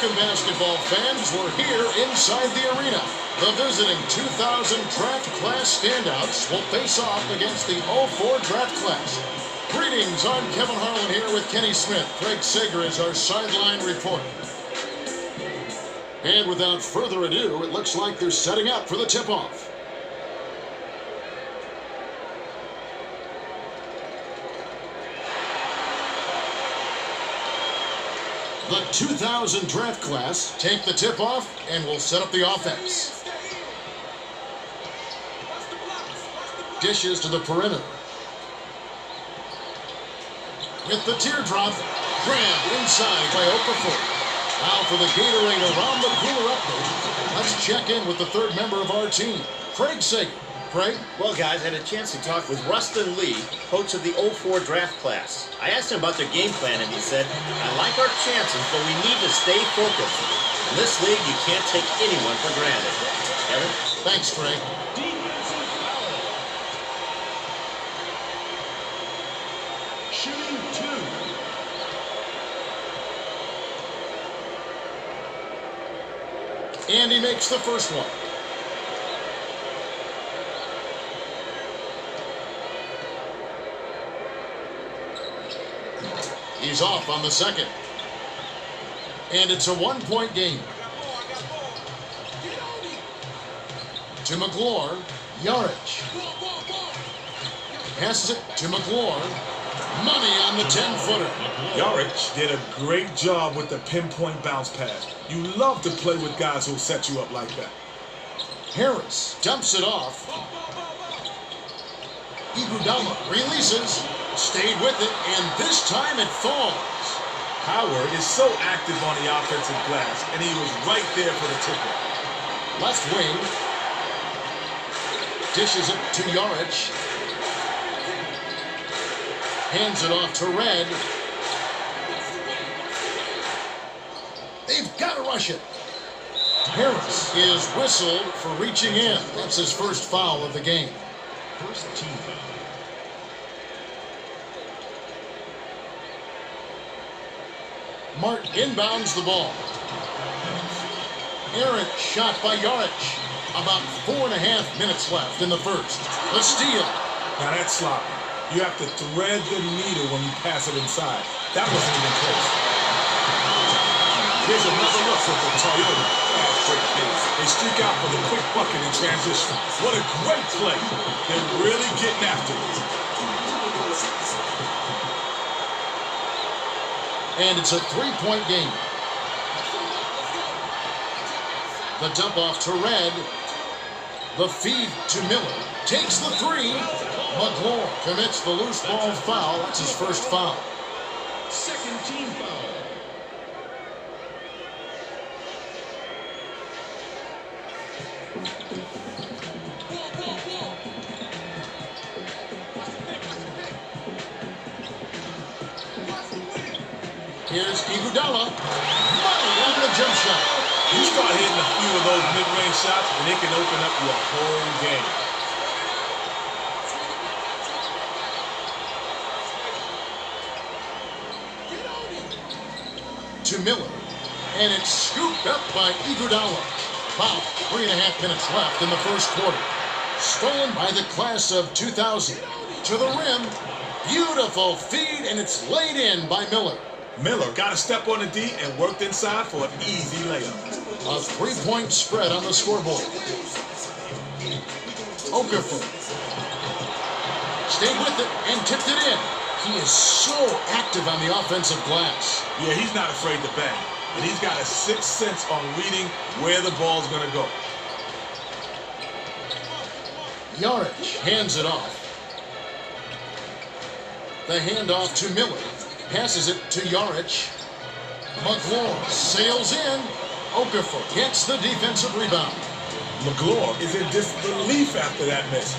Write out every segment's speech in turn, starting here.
Welcome, basketball fans. We're here inside the arena. The visiting 2000 draft class standouts will face off against the 04 draft class. Greetings, I'm Kevin Harlan here with Kenny Smith. Craig Sager is our sideline reporter. And without further ado, it looks like they're setting up for the tip-off. The 2000 draft class take the tip-off and will set up the offense. Dishes to the perimeter. With the teardrop, grabbed inside by Okafor. Now for the Gatorade Around the Cooler update, let's check in with the third member of our team, Craig Sager. Craig? Well, guys, I had a chance to talk with Rustin Lee, coach of the 04 draft class. I asked him about their game plan, and he said, I like our chances, but we need to stay focused. In this league, you can't take anyone for granted. Kevin? Thanks, Craig. Shooting two. And he makes the first one. He's off on the second. And it's a one-point game. To McGlure, Yarich. Passes it to McGlure. Money on the 10-footer. Yarich did a great job with the pinpoint bounce pass. You love to play with guys who'll set you up like that. Harris dumps it off. Iguodala releases. Stayed with it, and this time it falls. Howard is so active on the offensive glass, and he was right there for the tip-off. Left wing. Dishes it to Yarich. Hands it off to Red. They've got to rush it. Harris is whistled for reaching in. That's his first foul of the game. First team foul. Martin inbounds the ball. Errant shot by Yarich. About 4.5 minutes left in the first. The steal. Now that's sloppy. You have to thread the needle when you pass it inside. That wasn't even close. Here's another look with the Toyota. They streak out for the quick bucket in transition. What a great play. They're really getting after it. And it's a three-point game. The dump off to Red. The feed to Miller. Takes the three. McGlure commits the loose ball foul. That's his first foul. Second team foul. Here's Iguodala. Money on the jump shot. You start hitting a few of those mid-range shots, and it can open up your whole game. To Miller. And it's scooped up by Iguodala. About 3.5 minutes left in the first quarter. Stolen by the class of 2000. To the rim. Beautiful feed, and it's laid in by Miller. Miller got to step on the D and worked inside for an easy layup. A three-point spread on the scoreboard. Okafor stayed with it and tipped it in. He is so active on the offensive glass. Yeah, he's not afraid to bang. And he's got a sixth sense on reading where the ball's going to go. Yarich hands it off. The handoff to Miller. Passes it to Yarich. McGlure sails in. Okafor gets the defensive rebound. McGlure is in disbelief after that miss.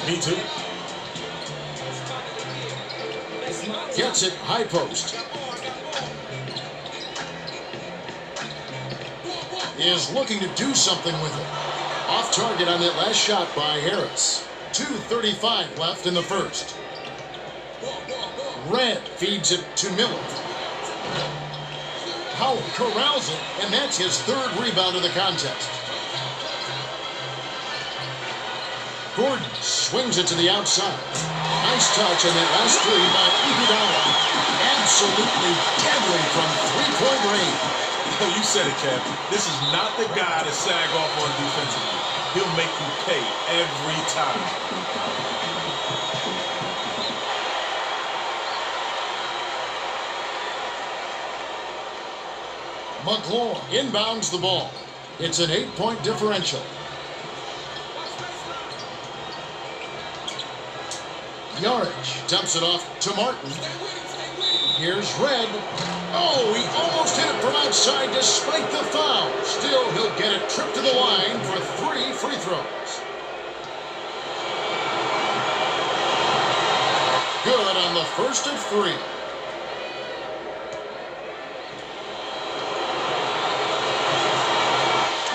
Me too. Gets it high post. Is looking to do something with it. Off target on that last shot by Harris. 2:35 left in the first. Red feeds it to Miller. Howell corrals it, and that's his third rebound of the contest. Gordon swings it to the outside. Nice touch on that last three by Iguodala. Absolutely deadly from three-point range. You said it, Kev. This is not the guy to sag off on defensively. He'll make you pay every time. McLaurin inbounds the ball. It's an 8-point differential. Yarich dumps it off to Martin. Here's Red. Oh, he almost hit it from outside despite the foul. Still, he'll get a trip to the line for 3 free throws. Good on the first of 3.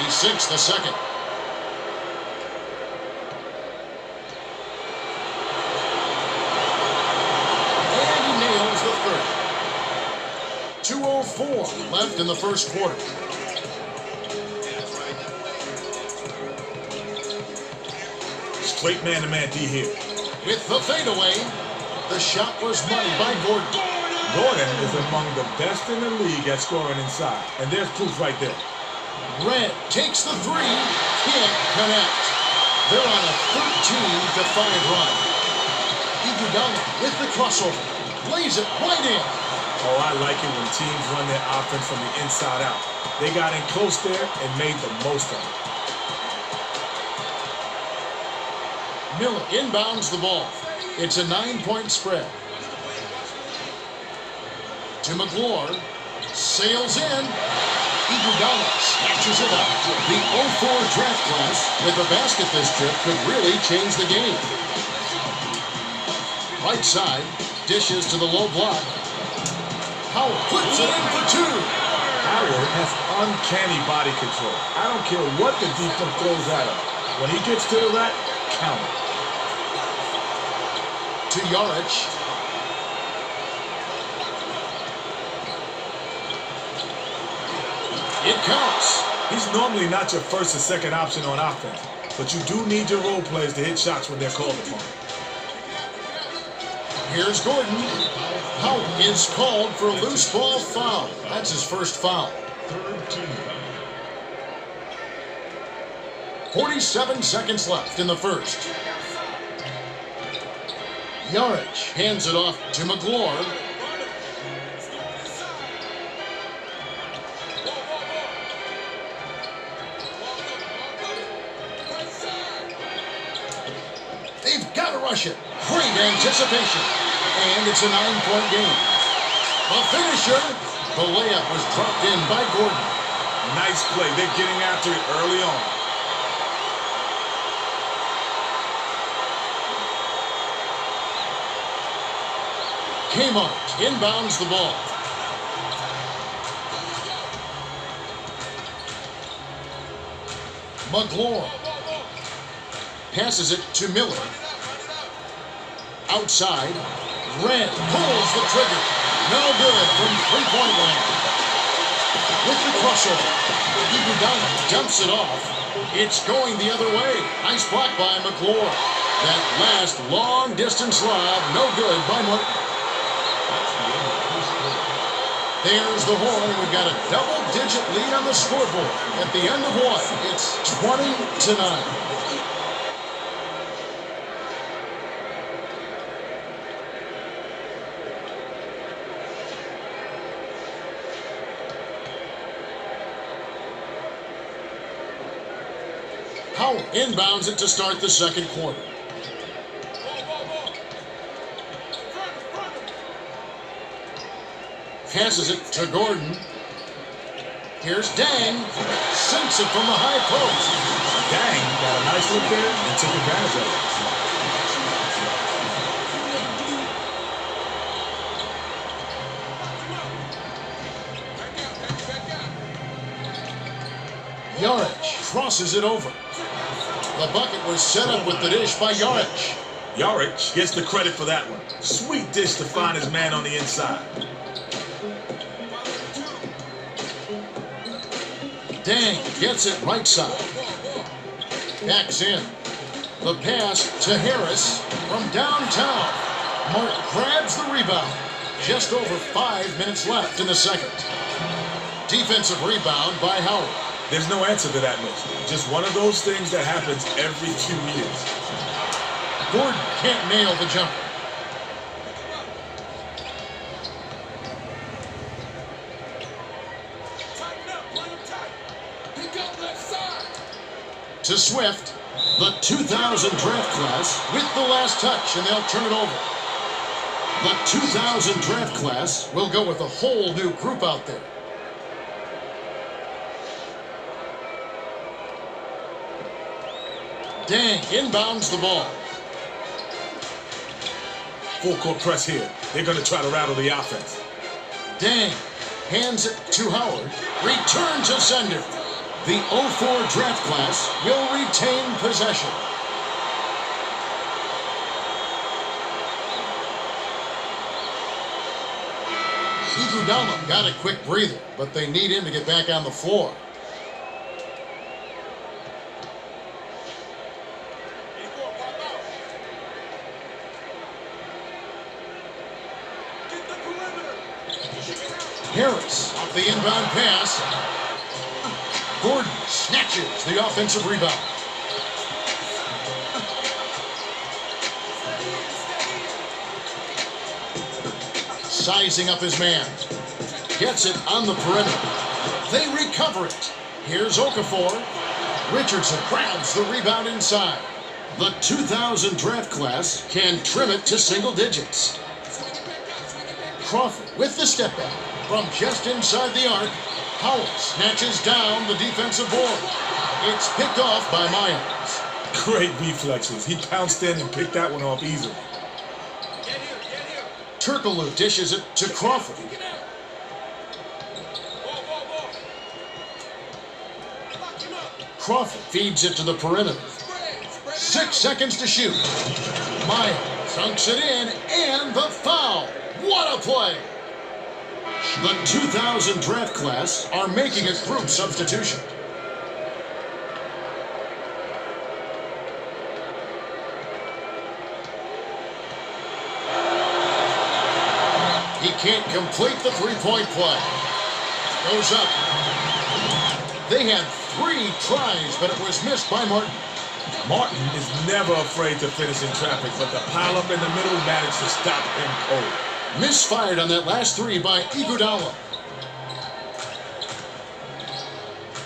He sinks the second. And he nails the third. 2:04 left in the first quarter. Straight man-to-man D here. With the fadeaway, the shot was money by Gordon. Gordon is among the best in the league at scoring inside, and there's proof right there. Red takes the 3, can't connect. They're on a 13-5 run. Iguodala with the crossover, lays it right in. Oh, I like it when teams run their offense from the inside out. They got in close there and made the most of it. Miller inbounds the ball. It's a 9-point spread. To McLaurin, sails in. Iguodala snatches it up. The 04 draft class with a basket this trip could really change the game. Right side, dishes to the low block. Howard puts it in for 2. Howard has uncanny body control. I don't care what the defense throws at him. When he gets to the rack, count it. To Yarich. It counts. He's normally not your first or second option on offense, but you do need your role players to hit shots when they're called upon. Here's Gordon. Howard is called for a loose ball foul. That's his first foul. 47 seconds left in the first. Yarich hands it off to McLaurin. They've got to rush it. Great anticipation. And it's a 9-point game. The finisher. The layup was dropped in by Gordon. Nice play. They're getting after it early on. Kmart inbounds the ball. McLaurin passes it to Miller. Outside, Red pulls the trigger. No good from three-point line. With the crossover, Iguodala dumps it off. It's going the other way. Nice block by McLaurin. That last long-distance lob, no good by Martin. There's the horn. We've got a double-digit lead on the scoreboard. At the end of one, it's 20-9. Howard inbounds it to start the second quarter. Passes it to Gordon. Here's Dang. Sinks it from the high post. Dang got a nice look there and took advantage of it. Yarich crosses it over. The bucket was set up with the dish by Yarich. Yarich gets the credit for that one. Sweet dish to find his man on the inside. Dang gets it right side. Backs in. The pass to Harris from downtown. Mark grabs the rebound. Just over 5 minutes left in the second. Defensive rebound by Howard. There's no answer to that, Mitch. Just one of those things that happens every 2 years. Gordon can't nail the jumper. To Swift, the 2000 draft class with the last touch, and they'll turn it over. The 2000 draft class will go with a whole new group out there. Dang inbounds the ball. Full court press here. They're going to try to rattle the offense. Dang hands it to Howard. Return to sender. The 04 draft class will retain possession. Iguodala got a quick breather, but they need him to get back on the floor. Harris off the inbound pass. Gordon snatches the offensive rebound. Sizing up his man. Gets it on the perimeter. They recover it. Here's Okafor. Richardson grabs the rebound inside. The 2000 draft class can trim it to single digits. Crawford with the step back from just inside the arc. Howard snatches down the defensive board. It's picked off by Myers. Great reflexes. He pounced in and picked that one off easily. Turkoglu dishes it to Crawford. Crawford feeds it to the perimeter. 6 seconds to shoot. Myers dunks it in, and the foul. What a play! The 2000 draft class are making a group substitution. He can't complete the three-point play. Goes up. They had 3 tries, but it was missed by Martin. Martin is never afraid to finish in traffic, but the pile-up in the middle managed to stop him cold. Misfired on that last 3 by Iguodala.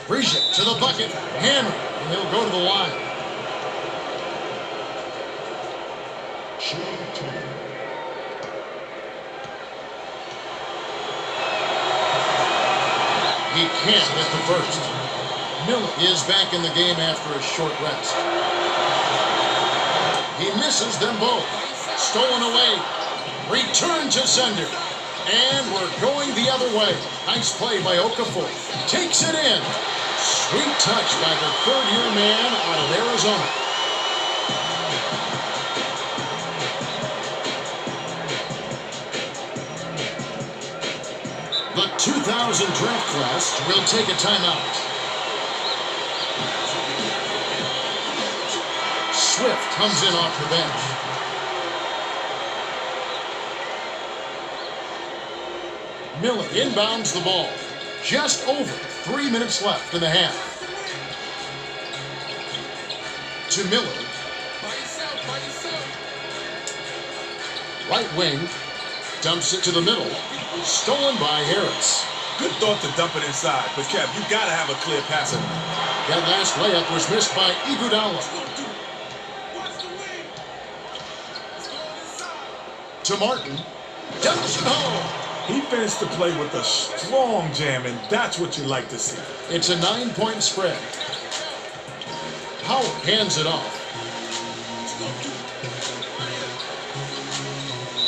Brigitte to the bucket. Hammer. And he'll go to the line. He can't get the first. Miller is back in the game after a short rest. He misses them both. Stolen away. Return to sender. And we're going the other way. Nice play by Okafor. Takes it in. Sweet touch by the third-year man out of Arizona. The 2000 draft class will take a timeout. Swift comes in off the bench. Miller inbounds the ball. Just over 3 minutes left in the half. To Miller. Right wing. Dumps it to the middle. Stolen by Harris. Good thought to dump it inside, but Kev, you gotta have a clear passer. That last layup was missed by Iguodala. To Martin. Dumps it home. He finished the play with a strong jam, and that's what you like to see. It's a 9-point spread. Howard hands it off.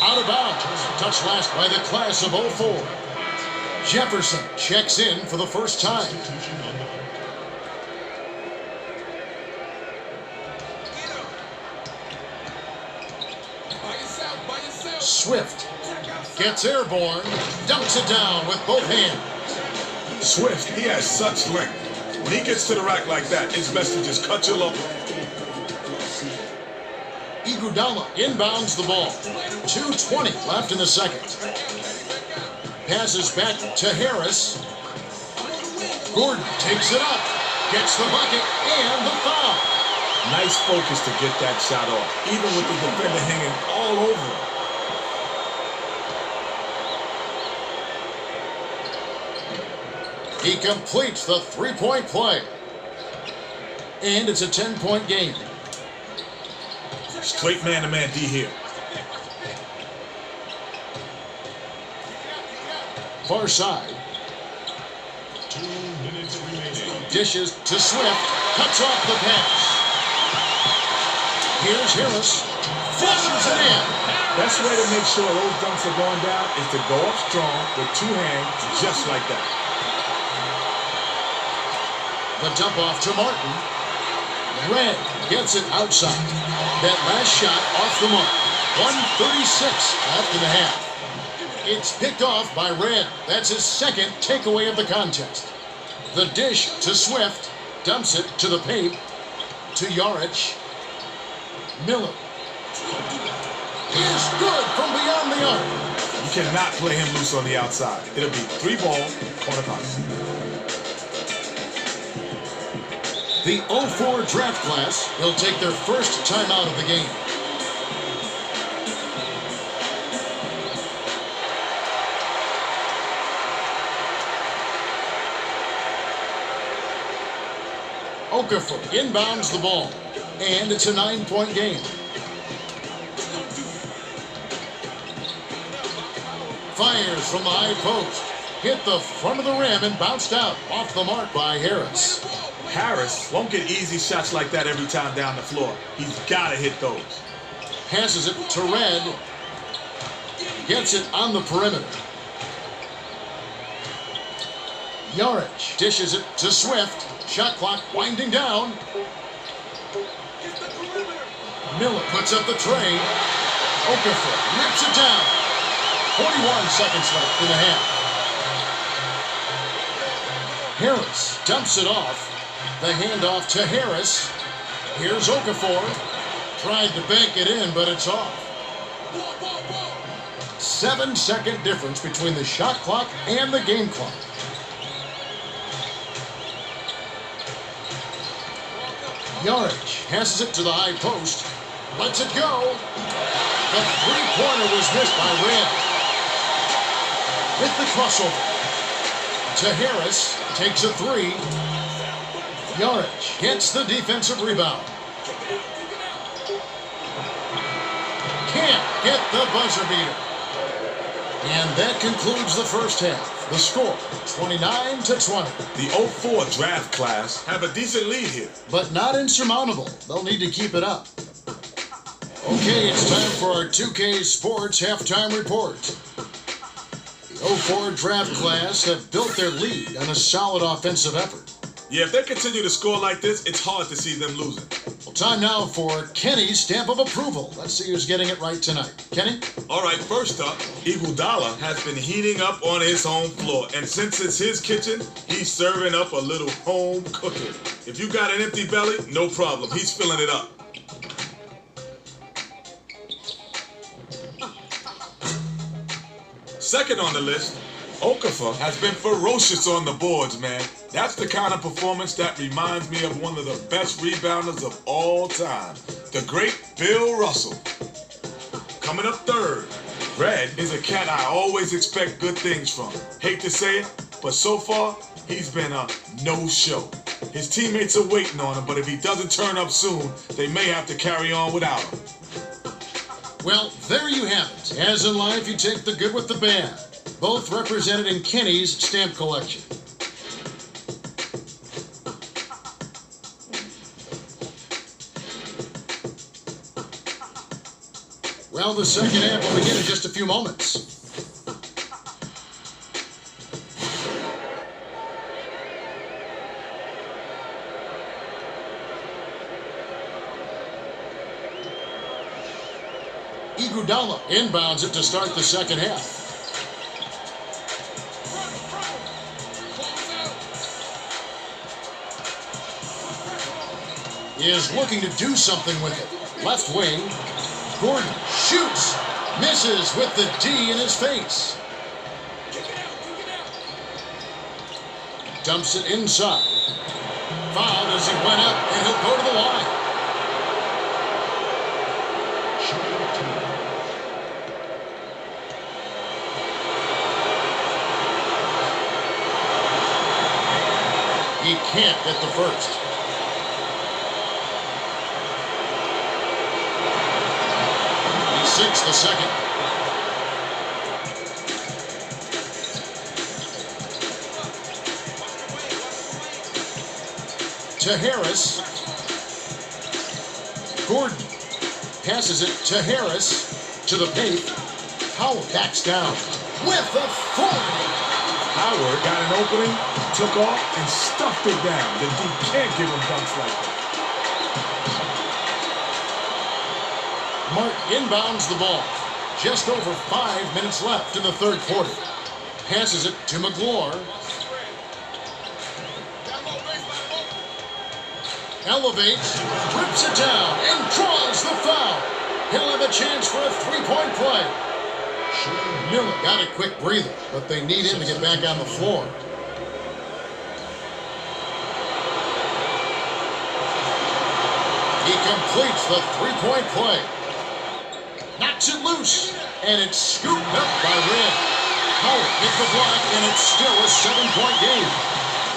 Out of bounds. Touched last by the class of 04. Jefferson checks in for the first time. Swift gets airborne, dumps it down with both hands. Swift, he has such length. When he gets to the rack like that, it's best to just cut your low. Iguodala inbounds the ball. 2:20 left in the second. Passes back to Harris. Gordon takes it up, gets the bucket and the foul. Nice focus to get that shot off, even with the defender hanging all over him. He completes the three-point play. And it's a 10-point game. Straight man-to-man D here. Far side. 2 minutes remaining. Dishes to Swift. Cuts off the pass. Here's Harris. Flushes it in. Best way to make sure those dunks are going down is to go up strong with 2 hands, just like that. The dump off to Martin. Red gets it outside. That last shot off the mark. 1:36 left in the half. It's picked off by Red. That's his second takeaway of the contest. The dish to Swift. Dumps it to the paint. To Yarich. Miller. Is good from beyond the arc. You cannot play him loose on the outside. It'll be 3-ball, corner box. The 04 draft class will take their first time out of the game. Okafor inbounds the ball, and it's a 9-point game. Fires from the high post, hit the front of the rim and bounced out off the mark by Harris. Harris won't get easy shots like that every time down the floor. He's got to hit those. Passes it to Red. Gets it on the perimeter. Yarich dishes it to Swift. Shot clock winding down. Miller puts up the tray. Okafor rips it down. 41 seconds left in the half. Harris dumps it off. The handoff to Harris. Here's Okafor. Tried to bank it in, but it's off. 7-second difference between the shot clock and the game clock. Yarich passes it to the high post. Lets it go. The three-pointer was missed by Red. With the crossover. To Harris. Takes a three. Yarich gets the defensive rebound. Can't get the buzzer beater. And that concludes the first half. The score, 29-20. The 04 draft class have a decent lead here. But not insurmountable. They'll need to keep it up. Okay, it's time for our 2K Sports halftime report. The 04 draft class have built their lead on a solid offensive effort. Yeah, if they continue to score like this, it's hard to see them losing. Well, time now for Kenny's stamp of approval. Let's see who's getting it right tonight. Kenny? All right, first up, Iguodala has been heating up on his home floor. And since it's his kitchen, he's serving up a little home cooking. If you got an empty belly, no problem. He's filling it up. Second on the list, Okafor has been ferocious on the boards, man. That's the kind of performance that reminds me of one of the best rebounders of all time, the great Bill Russell. Coming up third, Red is a cat I always expect good things from. Hate to say it, but so far, he's been a no-show. His teammates are waiting on him, but if he doesn't turn up soon, they may have to carry on without him. Well, there you have it. As in life, you take the good with the bad. Both represented in Kenny's stamp collection. Well, the second half will begin in just a few moments. Iguodala inbounds it to start the second half. is looking to do something with it. Left wing. Gordon shoots. Misses with the D in his face. Dumps it inside. Fouled as he went up, and he'll go to the line. He can't get the first. He sinks the second. To Harris. Gordon passes it to Harris. To the paint. Howard backs down with authority. Howard got an opening, took off, and stuffed it down. The D can't give him dunks like that. Martin inbounds the ball. Just over 5 minutes left in the third quarter. Passes it to McGlure. Elevates, rips it down, and draws the foul. He'll have a chance for a three-point play. Miller got a quick breather, but they need him to get back on the floor. He completes the three-point play. Knocks it loose, and it's scooped up by Red. Howard hit the block, and it's still a 7-point game.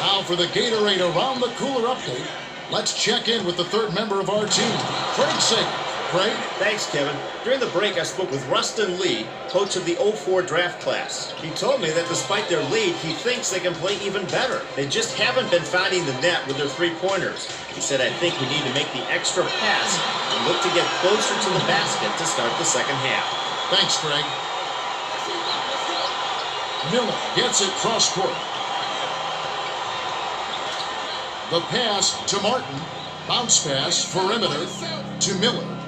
Now for the Gatorade Around the Cooler update. Let's check in with the third member of our team, Craig Sager. Craig? Thanks, Kevin. During the break, I spoke with Rustin Lee, coach of the 04 draft class. He told me that despite their lead, he thinks they can play even better. They just haven't been finding the net with their three-pointers. He said, I think we need to make the extra pass and look to get closer to the basket to start the second half. Thanks, Craig. Miller gets it cross-court. The pass to Martin. Bounce pass, perimeter to Miller.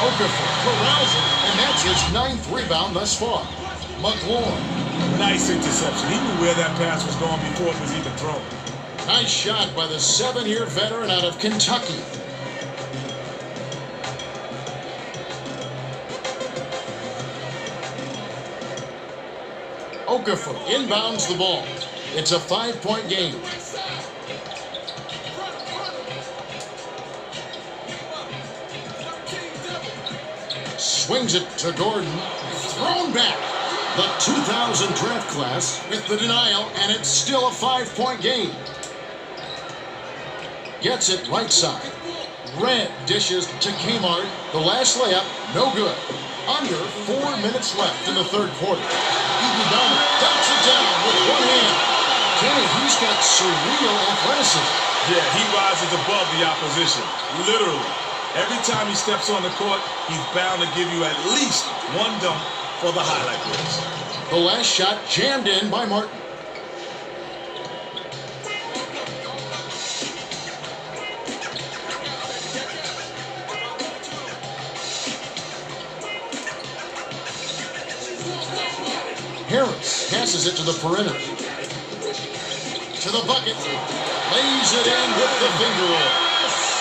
Okafor corrals it, and that's his 9th rebound thus far. McGlure. Nice interception. He knew where that pass was going before it was even thrown. Nice shot by the 7-year veteran out of Kentucky. Okafor inbounds the ball. It's a 5-point game. Swings it to Gordon. Thrown back. The 2000 draft class with the denial, and it's still a 5-point game. Gets it right side. Red dishes to Kmart. The last layup, no good. Under 4 minutes left in the third quarter. Iguodala dumps it down with one hand. Kenny, he's got surreal athleticism. Yeah, he rises above the opposition, literally. Every time he steps on the court, he's bound to give you at least one dunk for the highlight reels. The last shot jammed in by Martin. Harris passes it to the perimeter. To the bucket. Lays it in with the finger roll.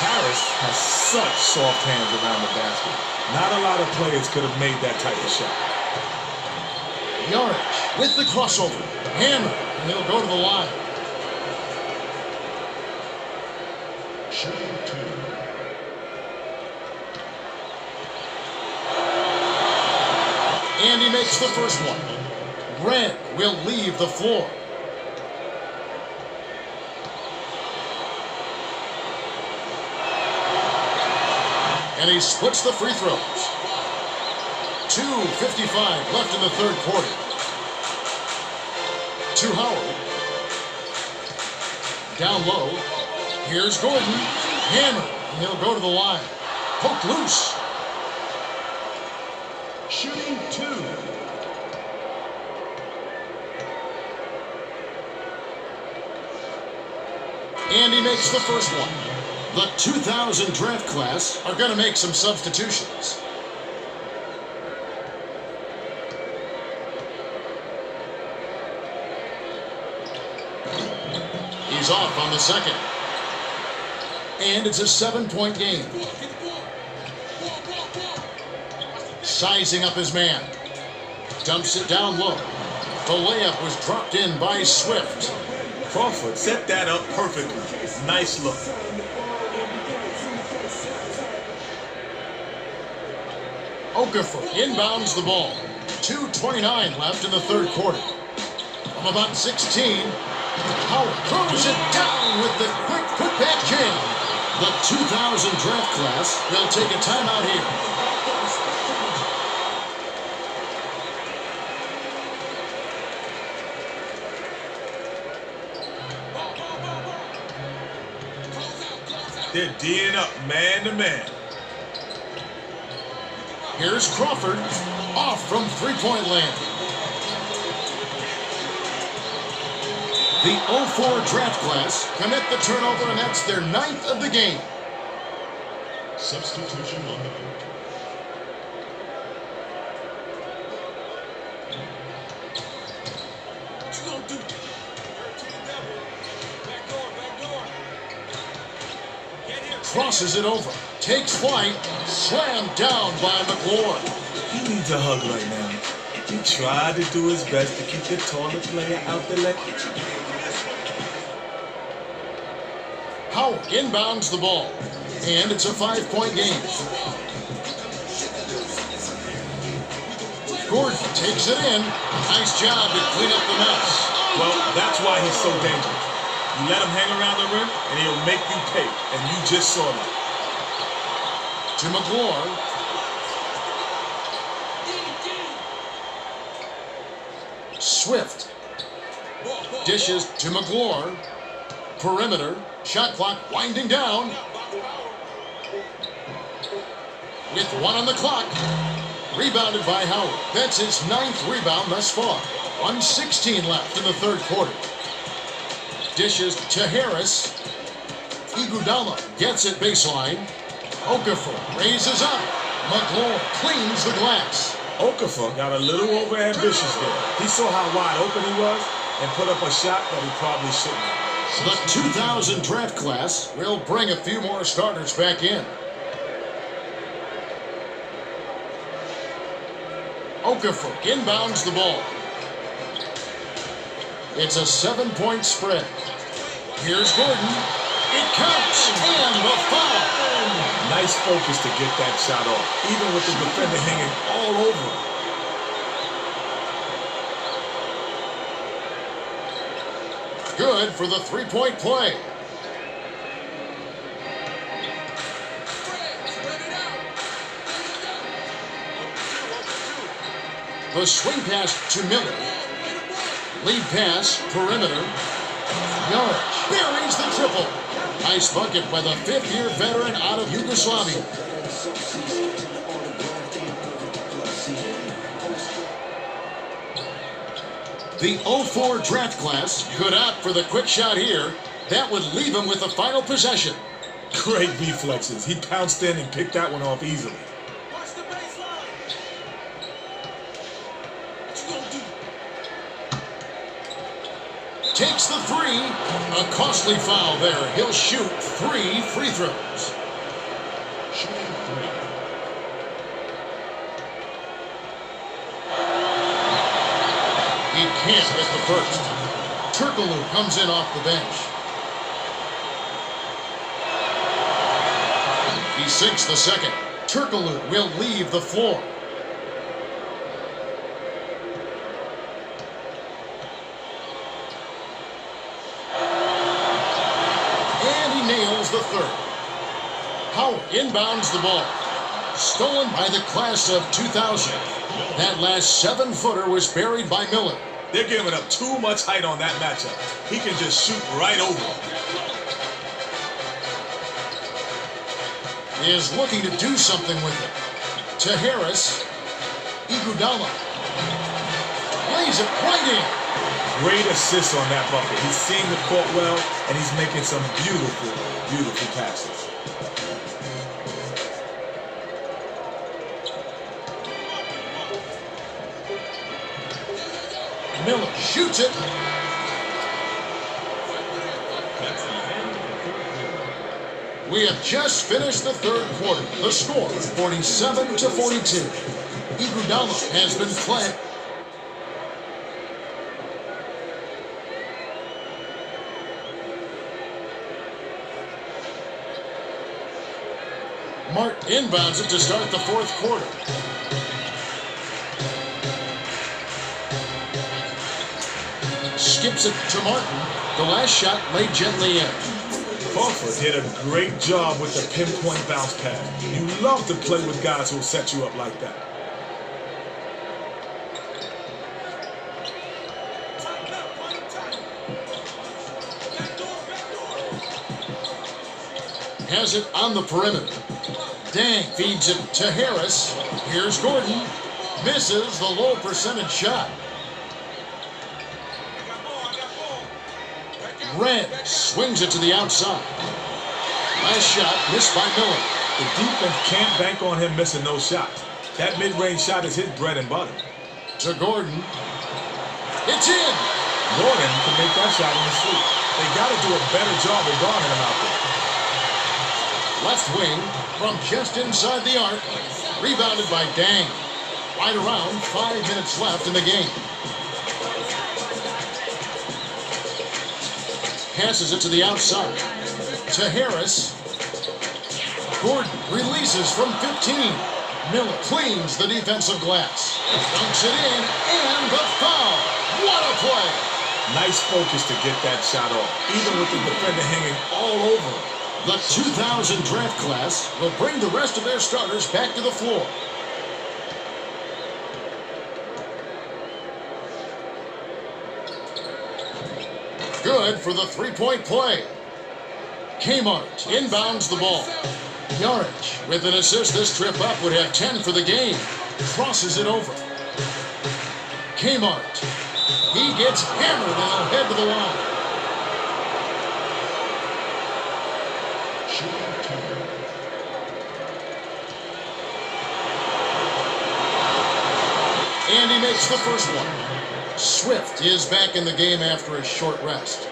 Harris has such soft hands around the basket. Not a lot of players could have made that type of shot. Yarich with the crossover. Hammer, and he'll go to the line. Shooting 2. And he makes the first one. Red will leave the floor. And he splits the free throws. 2:55 left in the third quarter. To Howard. Down low. Here's Gordon. Hammer. And he'll go to the line. Poked loose. Shooting 2. And he makes the first one. The 2000 draft class are going to make some substitutions. He's off on the second. and it's a 7-point game. Sizing up his man. Dumps it down low. The layup was dropped in by Swift. Crawford set that up perfectly. Nice look. Okafor inbounds the ball. 2:29 left in the third quarter. From about 16, Howard throws it down with the quick putback jam. The 2000 draft class will take a timeout here. They're D'ing up man to man. Here's Crawford, off from three-point land. The 04 draft class commit the turnover, and that's their 9th of the game. Substitution on the court. What you gonna do? Backdoor. Get here. Crosses it over, takes flight, slammed down by McLaurin. He needs a hug right now. He tried to do his best to keep the taller player out the lane. Howard inbounds the ball, and it's a 5-point game. Gordon takes it in. Nice job to clean up the mess. Well, that's why he's so dangerous. You let him hang around the rim, and he'll make you pay. And you just saw that. To McLaurin. Swift. Dishes to McLaurin. Perimeter. Shot clock winding down. With 1 on the clock. Rebounded by Howard. That's his 9th rebound thus far. 1:16 left in the third quarter. Dishes to Harris. Iguodala gets it baseline. Okafor raises up. McLaurin cleans the glass. Okafor got a little overambitious there. He saw how wide open he was and put up a shot that he probably shouldn't have. The 2000 draft class will bring a few more starters back in. Okafor inbounds the ball. It's a 7-point spread. Here's Gordon. It counts, and the foul. Nice focus to get that shot off, even with the defender hanging all over him. Good for the 3-point play. The swing pass to Miller. Lead pass, perimeter. Yarich buries the triple. Nice bucket by the 5th-year veteran out of Yugoslavia. The 04 draft class could opt for the quick shot here. That would leave him with the final possession. Great reflexes. He pounced in and picked that one off easily. Watch the baseline. What you gonna do? Takes the 3. A costly foul there. He'll shoot 3 free throws. Shooting 3. He can't hit the first. Turkoglu comes in off the bench. He sinks the second. Turkoglu will leave the floor. And he nails the third. Howard inbounds the ball. Stolen by the class of 2000. That last 7-footer was buried by Miller. They're giving up too much height on that matchup. He can just shoot right over him. He is looking to do something with it. To Harris. Iguodala. Lays it right in. Great assist on that bucket. He's seeing the court well, and he's making some beautiful, beautiful passes. Miller shoots it. We have just finished the third quarter. The score, 47-42. Iguodala has been clamped. Mart inbounds it to start the fourth quarter. Skips it to Martin. The last shot laid gently in. Crawford did a great job with the pinpoint bounce pass. You love to play with guys who will set you up like that. Tighten up, buddy, tighten. Back door. Has it on the perimeter. Dang feeds it to Harris. Here's Gordon. Misses the low percentage shot. I got ball. Back out. Red swings it to the outside. Last shot missed by Miller. The defense can't bank on him missing those shots. That mid-range shot is his bread and butter. To Gordon. It's in. Gordon can make that shot in his sleep. They got to do a better job of guarding him out there. Left wing from just inside the arc. Rebounded by Dang. Right around 5 minutes left in the game. Passes it to the outside. To Harris. Gordon releases from 15. Miller cleans the defensive glass. Dunks it in, and the foul. What a play! Nice focus to get that shot off, even with the defender hanging all over him. The 2000 draft class will bring the rest of their starters back to the floor. Good for the three-point play. Kmart inbounds the ball. Yarich, with an assist this trip up, would have 10 for the game. Crosses it over. Kmart. He gets hammered and he'll head to the line. And he makes the first one. Swift is back in the game after a short rest.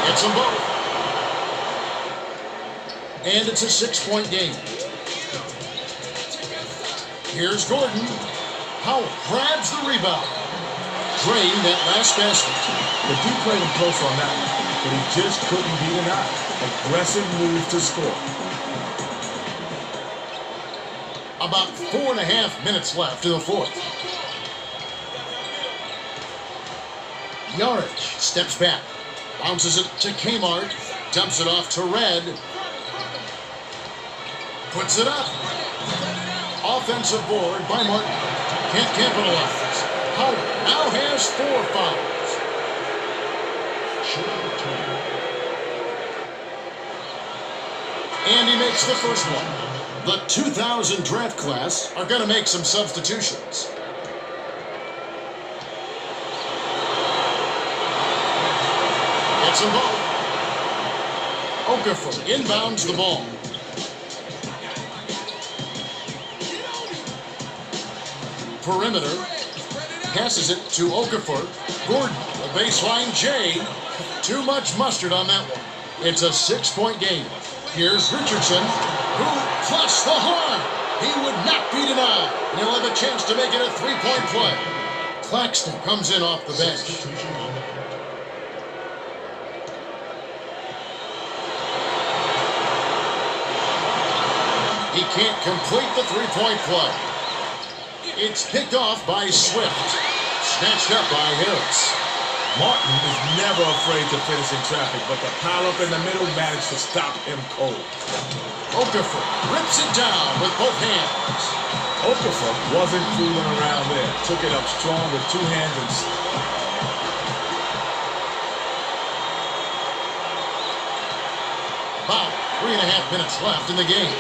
Gets them both. And it's a 6-point game. Here's Gordon. Howell grabs the rebound. Drained that last basket. The D played him close on that one, but he just couldn't be denied. Aggressive move to score. About 4.5 minutes left in the fourth. Yarich steps back. Bounces it to Kmart. Dumps it off to Red. Puts it up. Offensive board by Martin. Can't capitalize. Howard now has 4 fouls. And he makes the first one. The 2000 draft class are going to make some substitutions. Gets them both. Okafor inbounds the ball. Perimeter. Passes it to Okafor. Gordon, the baseline J. Too much mustard on that one. It's a 6-point game. Here's Richardson, who plus the horn. He would not be denied. He'll have a chance to make it a 3-point play. Claxton comes in off the bench. He can't complete the 3-point play. It's picked off by Swift. Snatched up by Harris. Martin is never afraid to finish in traffic, but the pile up in the middle managed to stop him cold. Okafor rips it down with both hands. Okafor wasn't fooling around there. Took it up strong with 2 hands and... About 3.5 minutes left in the game.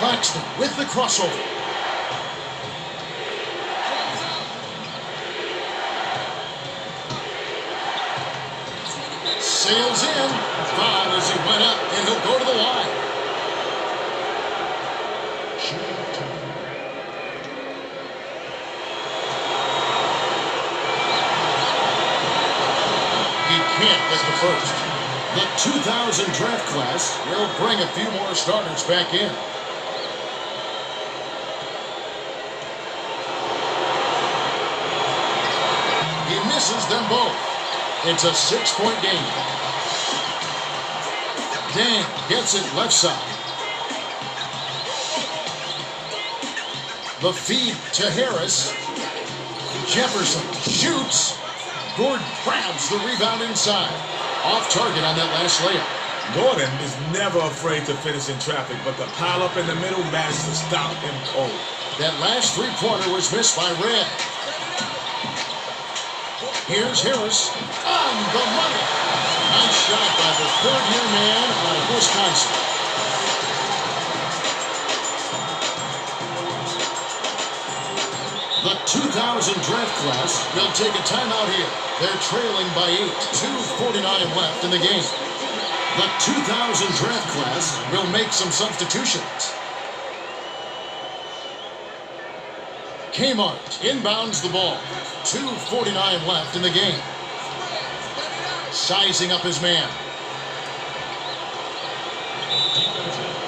Claxton with the crossover. Sails in. Foul as he went up, and he'll go to the line. can't get the first. The 2000 draft class will bring a few more starters back in. He misses them both. It's a 6-point game. Dang gets it left side. The feed to Harris. Jefferson shoots. Gordon grabs the rebound inside. Off target on that last layup. Gordon is never afraid to finish in traffic, but the pile up in the middle managed to stop him cold. That last three-pointer was missed by Red. Here's Harris on the money. Nice shot by the third-year man out of Wisconsin. The 2000 draft class will take a timeout here. They're trailing by 8, 2:49 left in the game. The 2000 draft class will make some substitutions. Kmart inbounds the ball. 2:49 left in the game. Sizing up his man.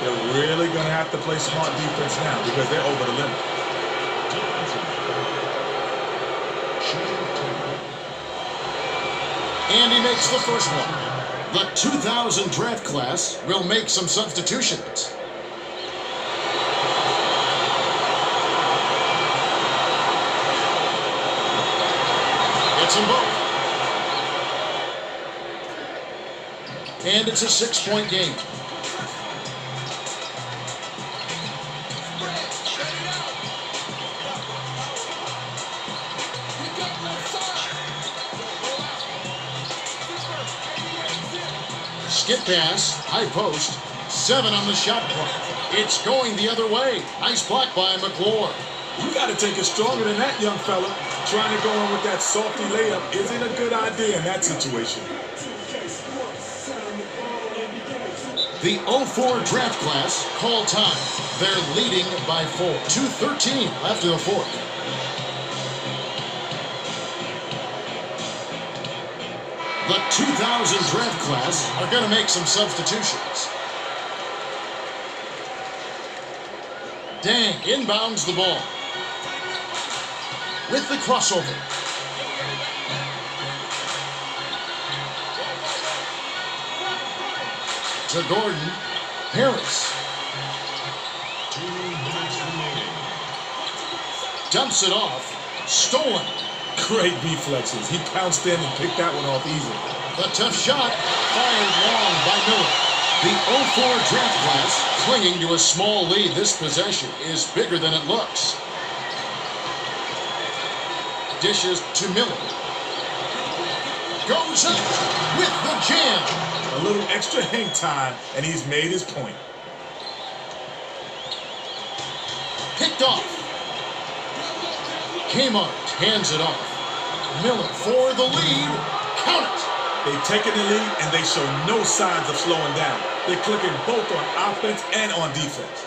They're really going to have to play smart defense now because they're over the limit. And he makes the first one. The 2000 draft class will make some substitutions. Gets them both. And it's a 6-point game. Skip pass, high post, 7 on the shot clock. It's going the other way. Nice block by McClure. You got to take it stronger than that, young fella. Trying to go in with that softy layup isn't a good idea in that situation. The 04 draft class call time. They're leading by 4. 2:13 left in the fourth. The 2000 draft class are going to make some substitutions. Dang inbounds the ball. With the crossover. To Gordon. Harris. 2 minutes remaining. Dumps it off. Stolen. Great reflexes. He pounced in and picked that one off easily. A tough shot. Fired long by Miller. The 04 draft class clinging to a small lead. This possession is bigger than it looks. Dishes to Miller. Goes up with the jam. A little extra hang time, and he's made his point. Picked off. Kmart hands it off. Miller for the lead. Count it. They've taken the lead, and they show no signs of slowing down. They're clicking both on offense and on defense.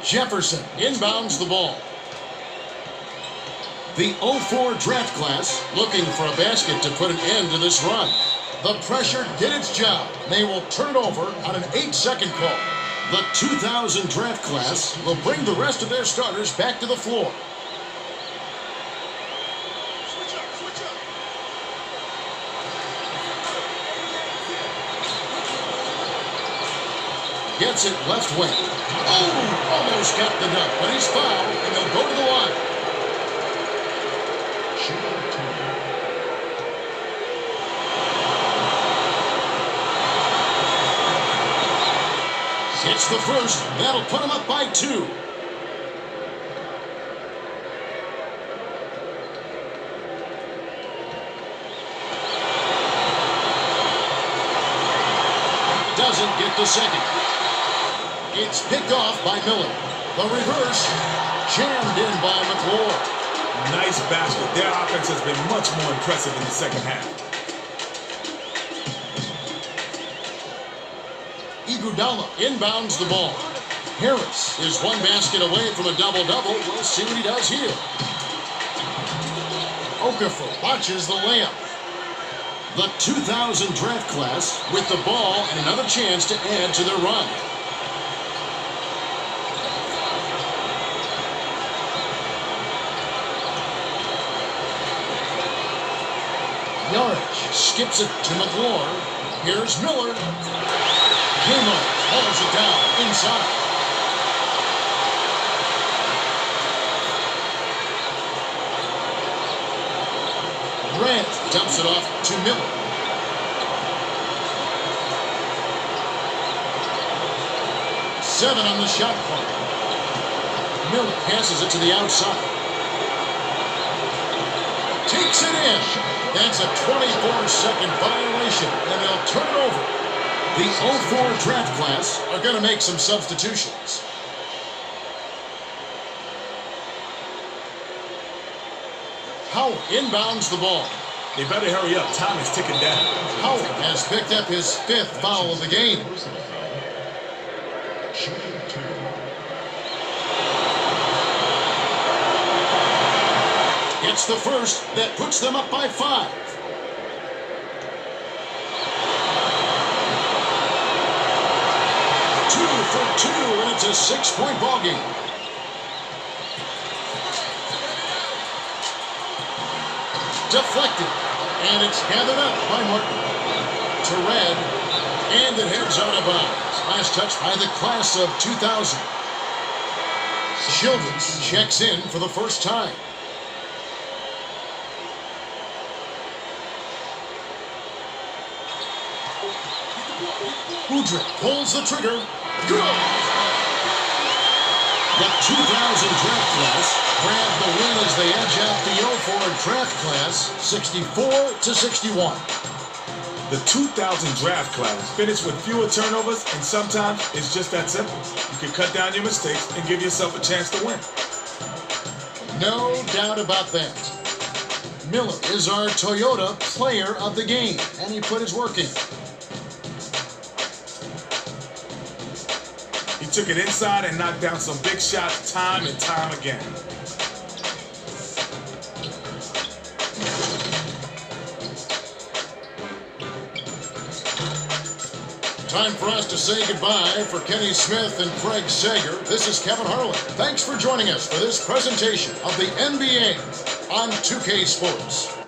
Jefferson inbounds the ball. The 04 draft class looking for a basket to put an end to this run. The pressure did its job. They will turn it over on an 8-second call. The 2000 draft class will bring the rest of their starters back to the floor. Switch up, switch up. Gets it left wing. Oh, almost got the dunk, but he's fouled, and they'll go to the line. Hits the first. That'll put him up by 2. Doesn't get the second. It's picked off by Miller. The reverse, jammed in by McClure. Nice basket. Their offense has been much more impressive in the second half. Iguodala inbounds the ball. Harris is one basket away from a double-double. We'll see what he does here. Okafor watches the layup. The 2000 draft class with the ball and another chance to add to their run. Yarich skips it to McLaurin. Here's Miller. Kamo hauls it down inside. Grant dumps it off to Miller. Seven on the shot clock. Miller passes it to the outside. Takes it in. That's a 24-second violation, and they'll turn it over. The 04 draft class are going to make some substitutions. Howard inbounds the ball. They better hurry up. Time is ticking down. Howard has picked up his 5th foul of the game. It's the first that puts them up by 5. Two for 2, and it's a 6-point ball game. Deflected, and it's gathered up by Martin. To Red, and it heads out of bounds. Last touch by the class of 2000. Childress checks in for the first time. Udrih pulls the trigger. Good! The 2000 draft class grabbed the win as they edge out the 04 draft class 64-61. The 2000 draft class finished with fewer turnovers, and sometimes it's just that simple. You can cut down your mistakes and give yourself a chance to win. No doubt about that. Miller is our Toyota player of the game, and he put his work in. He took it inside and knocked down some big shots time and time again. Time for us to say goodbye. For Kenny Smith and Craig Sager, this is Kevin Harlan. Thanks for joining us for this presentation of the NBA on 2K Sports.